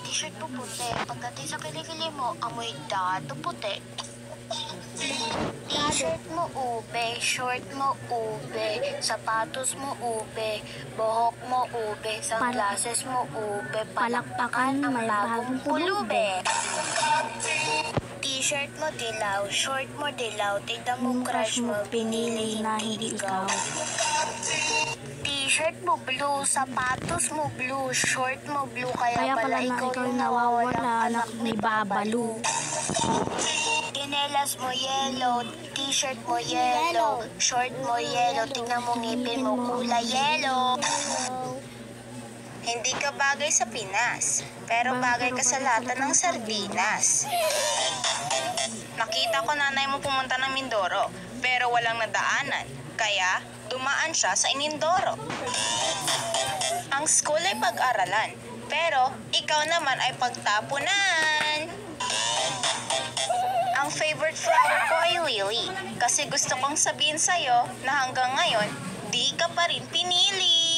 t-shirt mo puti. Pagdating sa kilikili mo, amoy dato puti. T-shirt mo ube, short mo ube, sapatos mo ube, buhok mo ube, sunglasses mo ube, palakpakan ang bagong pulube. T-shirt mo dilaw, short mo dilaw, tignan mo crush mo, pinili na hindi ikaw. T-shirt mo blue, sapatos mo blue, short mo blue, kaya pala ikaw yung nawawala, anak ni Babalu. Chinelas mo yellow, t-shirt mo yellow, short mo yellow, tingnan mo ngipin mo kulay yellow. Hindi ka bagay sa Pinas, pero bagay ka sa lata ng sardinas. Nakita ko nanay mo pumunta ng Mindoro, pero walang nadaanan, kaya dumaan siya sa Inindoro. Ang school ay pag-aralan, pero ikaw naman ay pagtapunan. Ang favorite flower ko ay lily, kasi gusto kong sabihin sa'yo na hanggang ngayon, di ka pa rin pinili.